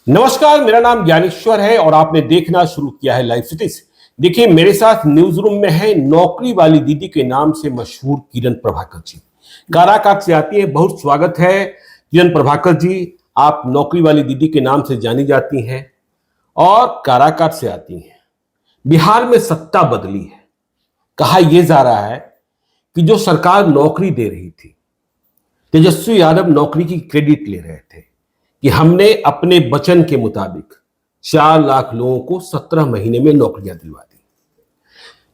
नमस्कार, मेरा नाम ज्ञानेश्वर है और आपने देखना शुरू किया है लाइव सिटीज। देखिए, मेरे साथ न्यूज रूम में है नौकरी वाली दीदी के नाम से मशहूर किरण प्रभाकर जी। काराकाट से आती है। बहुत स्वागत है किरण प्रभाकर जी। आप नौकरी वाली दीदी के नाम से जानी जाती हैं और काराकाट से आती हैं। बिहार में सत्ता बदली है। कहा यह जा रहा है कि जो सरकार नौकरी दे रही थी, तेजस्वी यादव नौकरी की क्रेडिट ले रहे थे कि हमने अपने वचन के मुताबिक 4 लाख लोगों को 17 महीने में नौकरियां दिलवा दी।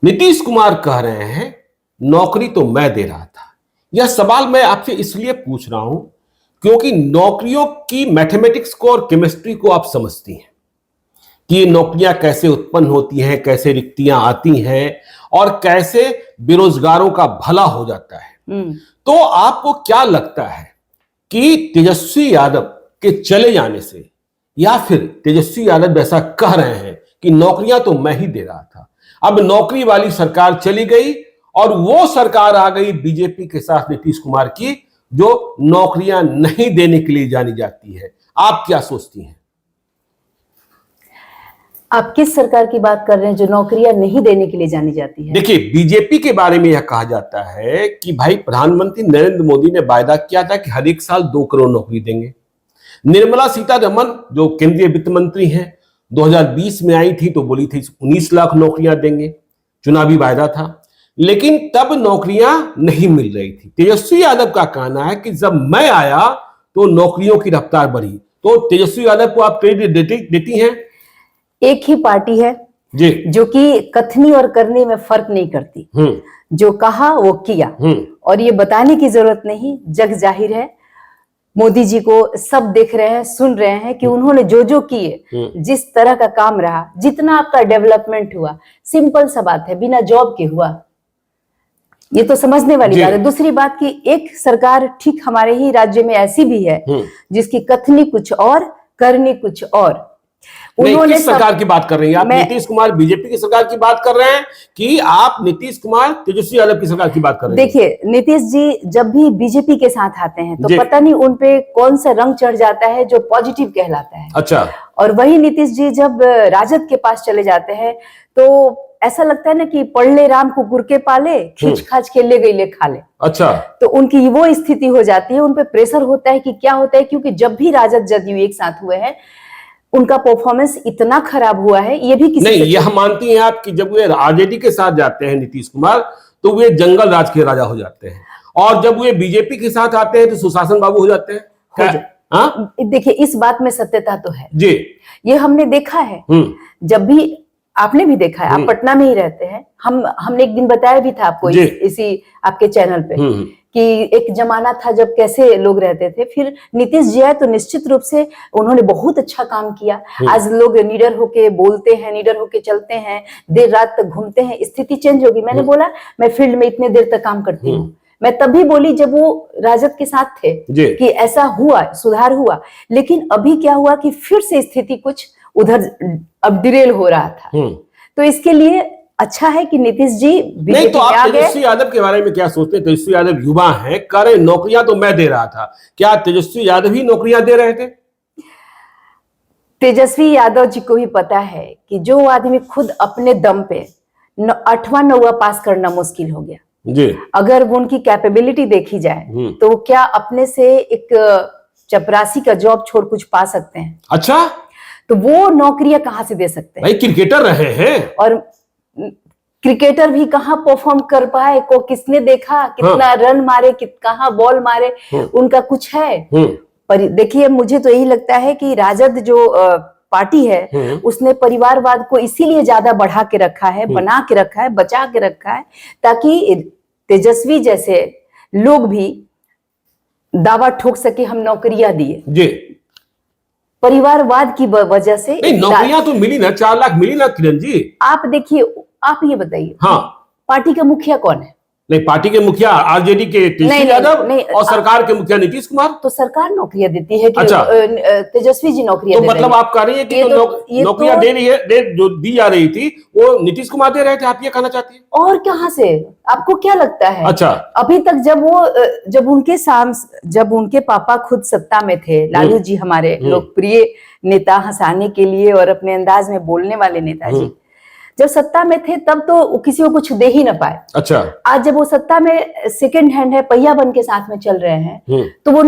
नीतीश कुमार कह रहे हैं नौकरी तो मैं दे रहा था। यह सवाल मैं आपसे इसलिए पूछ रहा हूं क्योंकि नौकरियों की मैथमेटिक्स को और केमिस्ट्री को आप समझती हैं कि ये नौकरियां कैसे उत्पन्न होती हैं, कैसे रिक्तियां आती हैं और कैसे बेरोजगारों का भला हो जाता है। तो आपको क्या लगता है कि तेजस्वी यादव के चले जाने से, या फिर तेजस्वी यादव ऐसा कह रहे हैं कि नौकरियां तो मैं ही दे रहा था, अब नौकरी वाली सरकार चली गई और वो सरकार आ गई बीजेपी के साथ नीतीश कुमार की, जो नौकरियां नहीं देने के लिए जानी जाती है। आप क्या सोचती हैं? आप किस सरकार की बात कर रहे हैं जो नौकरियां नहीं देने के लिए जानी जाती है? देखिए, बीजेपी के बारे में यह कहा जाता है कि भाई प्रधानमंत्री नरेंद्र मोदी ने वायदा किया था कि हर एक साल 2 करोड़ नौकरी देंगे। निर्मला सीतारमण जो केंद्रीय वित्त मंत्री हैं, 2020 में आई थी तो बोली थी 19 लाख नौकरियां देंगे, चुनावी वायदा था, लेकिन तब नौकरियां नहीं मिल रही थी। तेजस्वी यादव का कहना है कि जब मैं आया तो नौकरियों की रफ्तार बढ़ी। तो तेजस्वी यादव को आप क्रेडिट देती हैं? एक ही पार्टी है जी, जो कि कथनी और करने में फर्क नहीं करती। जो कहा वो किया, और ये बताने की जरूरत नहीं, जग जाहिर है। मोदी जी को सब देख रहे हैं, सुन रहे हैं कि उन्होंने जो जो किए, जिस तरह का काम रहा, जितना आपका डेवलपमेंट हुआ, सिंपल सा बात है, बिना जॉब के हुआ। ये तो समझने वाली बात है। दूसरी बात की एक सरकार ठीक हमारे ही राज्य में ऐसी भी है जिसकी कथनी कुछ और, करनी कुछ और। उन्होंने किस सरकार की बात कर रही हैं आप? नीतीश कुमार बीजेपी की सरकार की बात कर रहे हैं कि आप नीतीश कुमार तेजस्वी यादव की सरकार की बात कर रहे हैं? देखिए, नीतीश जी जब भी बीजेपी के साथ आते हैं तो पता नहीं उनपे कौन सा रंग चढ़ जाता है जो पॉजिटिव कहलाता है। अच्छा। और वही नीतीश जी जब राजद के पास चले जाते हैं तो ऐसा लगता है ना कि पढ़ले राम कुकुर के पाले, खींच खाच के ले गई ले खा ले। अच्छा। तो उनकी वो स्थिति हो जाती है, उनपे प्रेशर होता है कि क्या होता है, क्योंकि जब भी राजद जदयू एक साथ हुए हैं उनका परफॉर्मेंस इतना खराब हुआ है। ये भी किसी नहीं, यह मानती हैं आप कि जब वे आरजेडी के साथ जाते हैं नीतीश कुमार तो वे जंगल राज के राजा हो जाते हैं, और जब वे बीजेपी के साथ आते हैं तो सुशासन बाबू हो जाते हैं? देखिए, इस बात में सत्यता तो है जी, ये हमने देखा है। जब भी आपने भी देखा है, आप पटना में ही रहते हैं, हमने एक दिन बताया भी था आपको इसी आपके चैनल पे कि एक जमाना था जब कैसे लोग रहते थे। फिर नीतीश जी आए तो निश्चित रूप से उन्होंने बहुत अच्छा काम किया। आज लोग निडर होके बोलते हैं, निडर होके चलते हैं, देर रात तक घूमते हैं। स्थिति चेंज होगी। मैंने बोला मैं फील्ड में इतने देर तक काम करती हूँ, मैं तभी बोली जब वो राजद के साथ थे कि ऐसा हुआ, सुधार हुआ। लेकिन अभी क्या हुआ कि फिर से स्थिति कुछ उधर अब डिरेल हो रहा था। तो इसके लिए अच्छा है कि नीतीश जी नहीं, तो आप तेजस्वी यादव के बारे में क्या सोचते हैं? तेजस्वी यादव युवा हैं, कह रहे नौकरियां तो मैं दे रहा था। क्या तेजस्वी यादव ही नौकरियां दे रहे थे? तेजस्वी यादव जी को भी पता है कि जो आदमी खुद अपने दम पे 8वां 9वां पास करना मुश्किल हो गया जी, अगर वो उनकी कैपेबिलिटी देखी जाए तो वो क्या अपने से एक चपरासी का जॉब छोड़ कुछ पा सकते हैं? अच्छा, तो वो नौकरियां कहां से दे सकते हैं? भाई क्रिकेटर रहे हैं, और क्रिकेटर भी कहां परफॉर्म कर पाए, को किसने देखा, कितना रन मारे, कहां बॉल मारे, उनका कुछ है? पर देखिए, मुझे तो यही लगता है कि राजद जो पार्टी है उसने परिवारवाद को इसीलिए ज्यादा बढ़ा के रखा है, बना के रखा है, बचा के रखा है, ताकि तेजस्वी जैसे लोग भी दावा ठोक सके हम नौकरियां दिए जी। परिवारवाद की वजह से नौकरियां तो मिली ना, 4 लाख मिली ना किरण जी। आप देखिए, आप ये बताइए, हाँ, पार्टी का मुखिया कौन है? नहीं, पार्टी के मुखिया आरजेडी के तेजस्वी यादव, और सरकार के मुखिया नीतीश कुमार। तो सरकार नौकरियां देती है कि अच्छा, तेजस्वी जी नौकरियां तो मतलब आप कह रही है कि नौकरियां दे रही है, जो दी जा रही थी वो नीतीश कुमार दे रहे थे, आप ये कहना चाहती है? और कहां से? आपको क्या लगता है? अच्छा, अभी तक जब उनके पापा खुद सत्ता में थे, लालू जी हमारे लोकप्रिय नेता, हंसाने के लिए और अपने अंदाज में बोलने वाले नेताजी जब सत्ता में थे तब तो किसी को कुछ दे ही ना पाए। अच्छा, आज जब वो सत्ता में सेकंड हैंड है, पहिया बन के साथ में चल रहे हैं, तो वो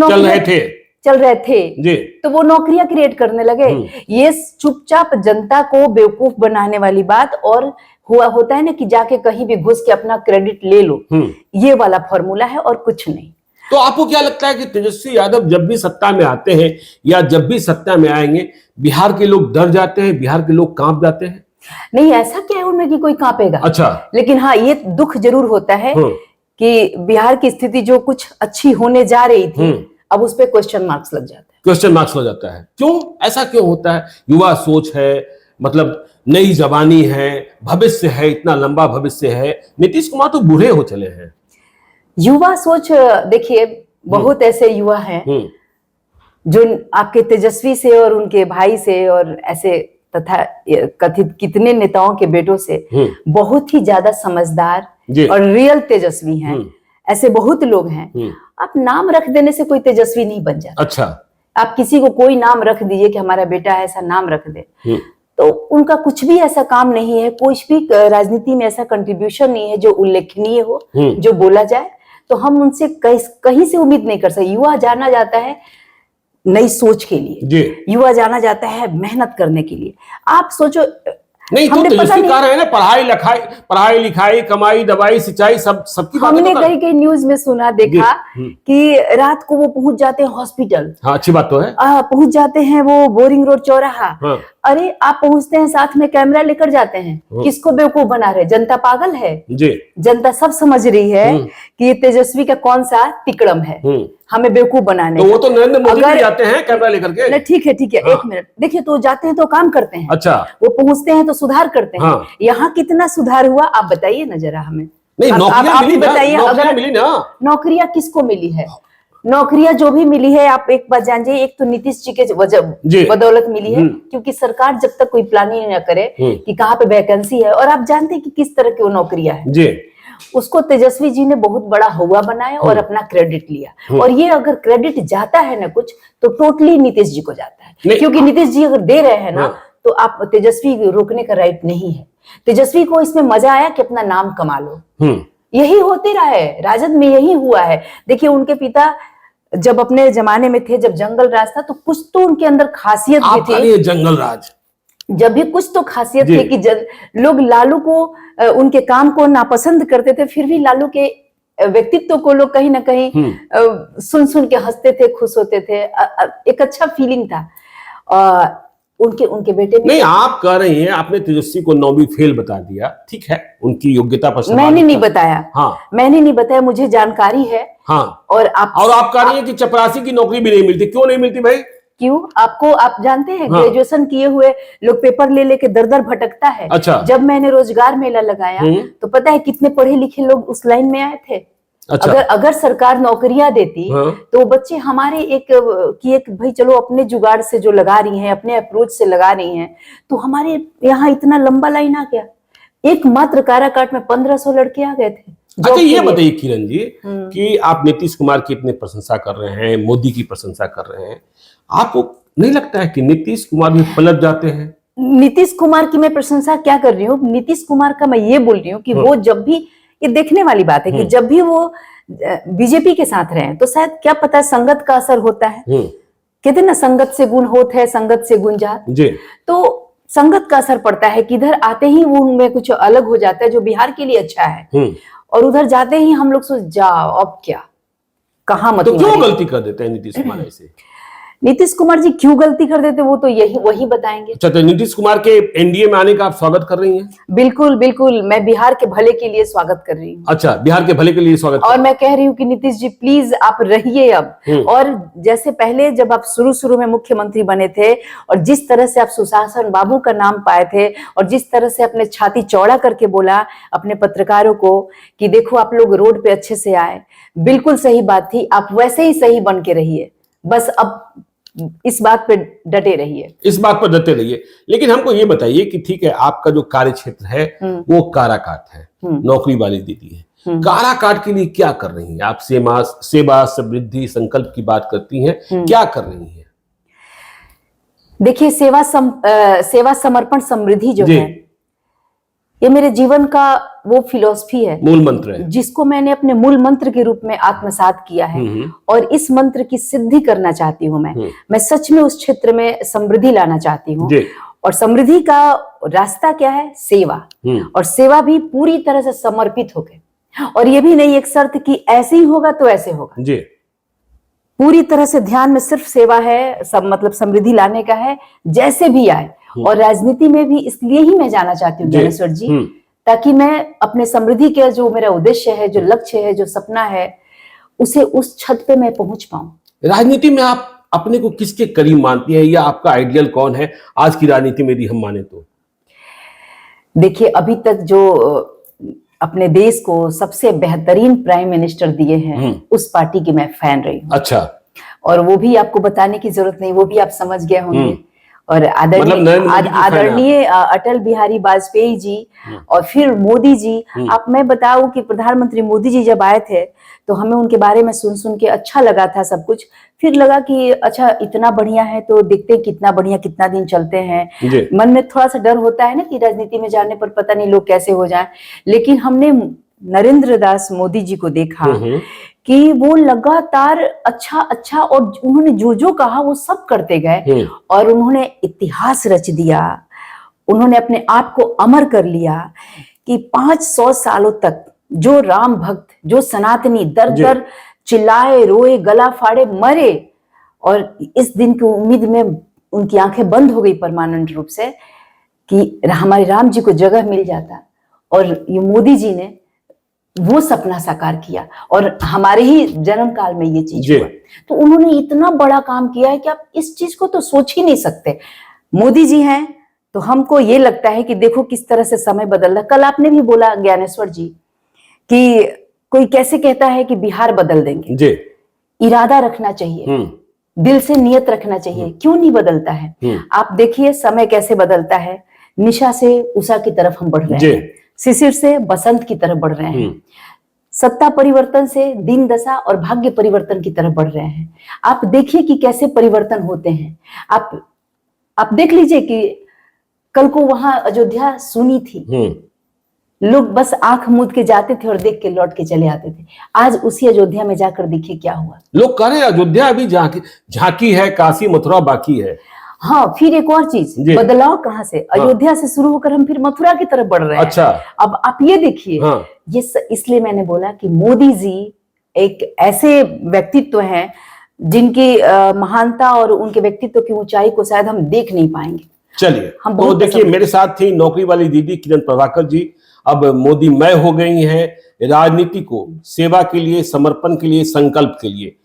चल रहे थे जी, तो वो नौकरियां क्रिएट करने लगे। ये चुपचाप जनता को बेवकूफ बनाने वाली बात, और होता है ना कि जाके कहीं भी घुस के अपना क्रेडिट ले लो, ये वाला फॉर्मूला है और कुछ नहीं। तो आपको क्या लगता है कि तेजस्वी यादव जब भी सत्ता में आते हैं या जब भी सत्ता में आएंगे, बिहार के लोग डर जाते हैं, बिहार के लोग कांप जाते हैं? नहीं, ऐसा क्या है उनमें कि कोई कांपेगा। अच्छा, लेकिन हाँ, ये दुख जरूर होता है कि बिहार की स्थिति जो कुछ अच्छी होने जा रही थी, अब उस पे क्वेश्चन मार्क्स लग जाता है। क्वेश्चन मार्क्स लग जाता है, क्यों? ऐसा क्यों होता है? युवा सोच है, मतलब नई जवानी है, भविष्य है, इतना लंबा भविष्य है। नीतीश कुमार तो बूढ़े हो चले हैं। युवा सोच, देखिए बहुत ऐसे युवा हैं जो आपके तेजस्वी से और उनके भाई से और ऐसे तथा कथित कितने नेताओं के बेटों से बहुत ही ज्यादा समझदार और रियल तेजस्वी हैं। ऐसे बहुत लोग हैं। आप नाम रख देने से कोई तेजस्वी नहीं बन जाता। अच्छा, आप किसी को कोई नाम रख दीजिए कि हमारा बेटा है, ऐसा नाम रख दे, तो उनका कुछ भी ऐसा काम नहीं है, कुछ भी राजनीति में ऐसा कंट्रीब्यूशन नहीं है जो उल्लेखनीय हो, जो बोला जाए, तो हम उनसे कहीं से उम्मीद नहीं कर सकते। युवा जाना जाता है नई सोच के लिए, युवा जाना जाता है मेहनत करने के लिए। आप सोचो, नहीं तो तेजस्वी कह रहे हैं ना, पढ़ाई लिखाई, कमाई, दवाई, सिंचाई, सबकी बात हमने कहीं न्यूज में सुना, देखा कि रात को वो पहुंच जाते हैं हॉस्पिटल। हाँ, अच्छी बात तो है। पहुंच जाते हैं वो बोरिंग रोड चौराहा। अरे आप पहुंचते हैं, साथ में कैमरा लेकर जाते हैं। किसको बेवकूफ बना रहे? जनता पागल है जी। जनता सब समझ रही है कि ये तेजस्वी का कौन सा तिकड़म है हमें बेवकूफ बनाने। तो वो तो नरेंद्र मोदी भी जाते हैं कैमरा लेकर के। ठीक है, एक मिनट देखिए, तो जाते हैं तो काम करते हैं। अच्छा, वो पहुंचते हैं तो सुधार करते हैं। यहाँ कितना सुधार हुआ आप बताइए ना जरा हमें। नहीं, नौकरियां मिली ना, बताइए, अगर मिली ना, नौकरियां किसको मिली है? नौकरियां जो भी मिली है, आप एक बात जानिए, एक तो नीतीश जी के बदौलत मिली है, क्योंकि सरकार जब तक कोई प्लानिंग न करे कि कहाँ पे वैकेंसी है, और आप जानते हैं कि किस तरह की वो नौकरियां है जी, उसको तेजस्वी जी ने बहुत बड़ा हुआ बनाया और अपना क्रेडिट लिया। और ये अगर क्रेडिट जाता है ना कुछ, तो टोटली नीतीश जी को जाता है, क्योंकि नीतीश जी अगर दे रहे हैं ना, तो आप तेजस्वी रोकने का राइट नहीं है। तेजस्वी को इसमें मजा आया कि अपना नाम कमा लो। यही होते रहा है, राजद में यही हुआ है। देखिए, उनके पिता जब अपने जमाने में थे, जब जंगल राज था, तो कुछ तो उनके अंदर खासियत भी थी। जंगल राज जब भी कुछ तो खासियत थी कि लोग लालू को, उनके काम को नापसंद करते थे, फिर भी लालू के व्यक्तित्व को लोग कहीं ना कहीं सुन सुन के हंसते थे, खुश होते थे। एक अच्छा फीलिंग था। उनके बेटे भी। नहीं, आप कह रही हैं आपने तेजस्वी को 9वीं फेल बता दिया, ठीक है, उनकी योग्यता पर सवाल। मैंने नहीं बताया। मैंने नहीं बताया, मुझे जानकारी है। और आप कह रही हैं कि चपरासी की नौकरी भी नहीं मिलती। क्यों नहीं मिलती भाई? क्यों? आप जानते हैं, ग्रेजुएशन किए हुए लोग पेपर ले लेके दर दर भटकता है। अच्छा। जब मैंने रोजगार मेला लगाया तो पता है कितने पढ़े लिखे लोग उस लाइन में आए थे। अच्छा। अगर सरकार नौकरियां देती तो वो बच्चे हमारे एक भाई चलो अपने जुगाड़ से जो लगा रही हैं, अपने अप्रोच से लगा रही हैं, तो हमारे यहाँ इतना लंबा लाइन आ गया। एक मात्र काराकाट में 1500 लड़के आ गए थे। अच्छा, ये बताइए किरण जी कि आप नीतीश कुमार की इतने प्रशंसा कर रहे हैं, मोदी की प्रशंसा कर रहे हैं, आपको नहीं लगता है कि नीतीश कुमार भी पलट जाते हैं? नीतीश कुमार की मैं प्रशंसा क्या कर रही हूँ, नीतीश कुमार का मैं ये बोल रही हूँ कि वो जब भी, ये देखने वाली बात है कि जब भी वो बीजेपी के साथ रहे तो शायद क्या पता संगत का असर होता है। कहते ना, संगत से गुण होत है, संगत से गुण जात। तो संगत का असर पड़ता है कि इधर आते ही वो उनमें कुछ अलग हो जाता है जो बिहार के लिए अच्छा है, और उधर जाते ही हम लोग सोच जाओ अब क्या, कहाँ मत। तो क्यों गलती कर देते हैं नीतीश कुमार ऐसे? नीतीश कुमार जी क्यों गलती कर देते वो तो वही बताएंगे। अच्छा, तो नीतीश कुमार के एनडीए में आने का आप स्वागत कर रही हैं? बिल्कुल बिल्कुल, मैं बिहार के भले के लिए स्वागत कर रही हूँ। अच्छा, बिहार के भले के लिए स्वागत। और मैं कह रही हूँ कि नीतीश जी प्लीज आप रहिए अब। और जैसे पहले जब आप शुरू में मुख्यमंत्री बने थे और जिस तरह से आप सुशासन बाबू का नाम पाए थे और जिस तरह से अपने छाती चौड़ा करके बोला अपने पत्रकारों को कि देखो आप लोग रोड पे अच्छे से आए, बिल्कुल सही बात थी। आप वैसे ही सही बन के रहिए, बस अब इस बात पे डटे रहिए, इस बात पर डटे रहिए। लेकिन हमको ये बताइए कि ठीक है, आपका जो कार्य क्षेत्र है वो काराकाट है, नौकरी वाली दीदी है, काराकाट के लिए क्या कर रही हैं आप? सेवा, समृद्धि, संकल्प की बात करती हैं, क्या कर रही हैं? देखिए, सेवा समर्पण समृद्धि जो जी। है, ये मेरे जीवन का वो फिलॉसफी है, मूल मंत्र है। जिसको मैंने अपने मूल मंत्र के रूप में आत्मसात किया है और इस मंत्र की सिद्धि करना चाहती हूँ मैं सच में उस क्षेत्र में समृद्धि लाना चाहती हूँ। जी। और समृद्धि का रास्ता क्या है? सेवा। और सेवा भी पूरी तरह से समर्पित होके, और ये भी नहीं एक शर्त कि ऐसे ही होगा तो ऐसे होगा, जी। पूरी तरह से ध्यान में सिर्फ सेवा है, सब मतलब समृद्धि लाने का है, जैसे भी आए। और राजनीति में भी इसलिए ही मैं जाना चाहती हूँ ज्ञानेश्वर जी, ताकि मैं अपने समृद्धि के जो मेरा उद्देश्य है, जो लक्ष्य है, जो सपना है, उसे उस छत पे मैं पहुंच पाऊं। राजनीति में आप अपने को किसके करीब मानती हैं, या आपका आइडियल कौन है आज की राजनीति में यदि हम माने तो? देखिए, अभी तक जो अपने देश को सबसे बेहतरीन प्राइम मिनिस्टर दिए हैं, उस पार्टी की मैं फैन रही हूँ। अच्छा। और वो भी आपको बताने की जरूरत नहीं, वो भी आप समझ गए होंगे। और मतलब आदरणीय अटल बिहारी वाजपेयी जी और फिर मोदी जी। आप मैं बताऊं कि प्रधानमंत्री मोदी जी जब आए थे तो हमें उनके बारे में सुन के अच्छा लगा था सब कुछ। फिर लगा कि अच्छा इतना बढ़िया है तो देखते कितना बढ़िया, कितना दिन चलते हैं। मन में थोड़ा सा डर होता है ना कि राजनीति में जाने पर पता नहीं लोग कैसे हो जाएं, लेकिन हमने नरेंद्र दास मोदी जी को देखा कि वो लगातार अच्छा और उन्होंने जो कहा वो सब करते गए और उन्होंने इतिहास रच दिया। उन्होंने अपने आप को अमर कर लिया कि 500 सालों तक जो राम भक्त, जो सनातनी दर चिल्लाए, रोए, गला फाड़े, मरे, और इस दिन की उम्मीद में उनकी आंखें बंद हो गई परमानेंट रूप से कि हमारे राम जी को जगह मिल जाता। और ये मोदी जी ने वो सपना साकार किया और हमारे ही जन्म काल में ये चीज हुआ। तो उन्होंने इतना बड़ा काम किया है कि आप इस चीज को तो सोच ही नहीं सकते। मोदी जी हैं तो हमको ये लगता है कि देखो किस तरह से समय बदल रहा है। कल आपने भी बोला ज्ञानेश्वर जी कि कोई कैसे कहता है कि बिहार बदल देंगे जी। इरादा रखना चाहिए, दिल से नियत रखना चाहिए, क्यों नहीं बदलता है। आप देखिए समय कैसे बदलता है। निशा से उषा की तरफ हम बढ़ रहे हैं, शिशिर से बसंत की तरफ बढ़ रहे हैं, सत्ता परिवर्तन से दिन दशा और भाग्य परिवर्तन की तरफ बढ़ रहे हैं। आप देखिए कि कैसे परिवर्तन होते हैं। आप देख लीजिए कि कल को वहां अयोध्या सुनी थी, लोग बस आंख मूंद के जाते थे और देख के लौट के चले आते थे। आज उसी अयोध्या में जाकर देखिए क्या हुआ। लोग कह रहे हैं अयोध्या अभी झांकी है, काशी मथुरा बाकी है। हाँ, फिर एक और चीज, बदलाव कहां से? अयोध्या से शुरू होकर हम फिर मथुरा की तरफ बढ़ रहे हैं। अच्छा, अब आप ये देखिए। ये इसलिए मैंने बोला कि मोदी जी एक ऐसे व्यक्तित्व हैं जिनकी महानता और उनके व्यक्तित्व की ऊंचाई को शायद हम देख नहीं पाएंगे। चलिए, हम तो देखिए, मेरे साथ थी नौकरी वाली दीदी किरण प्रभाकर जी। अब मोदी मय हो गई हैं, राजनीति को सेवा के लिए, समर्पण के लिए, संकल्प के लिए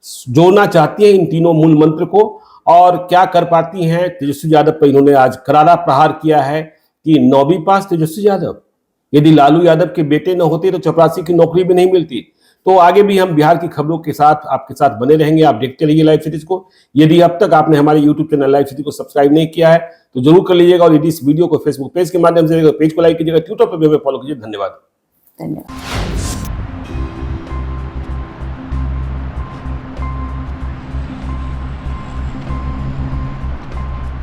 जोड़ना चाहती हैं इन तीनों मूल मंत्र को। और क्या कर पाती हैं तेजस्वी यादव पर इन्होंने आज करारा प्रहार किया है कि 9वीं पास तेजस्वी यादव। यदि लालू यादव के बेटे न होते तो चपरासी की नौकरी भी नहीं मिलती। तो आगे भी हम बिहार की खबरों के साथ आपके साथ बने रहेंगे। आप देखते रहिए लाइव सिटीज को। यदि अब तक आपने हमारे यूट्यूब चैनल लाइव सिटी को सब्सक्राइब नहीं किया है तो जरूर कर लीजिएगा। और यदि इस वीडियो को फेसबुक पेज के माध्यम से पेज को लाइक कीजिएगा, ट्विटर पर भी हमें फॉलो कीजिए। धन्यवाद।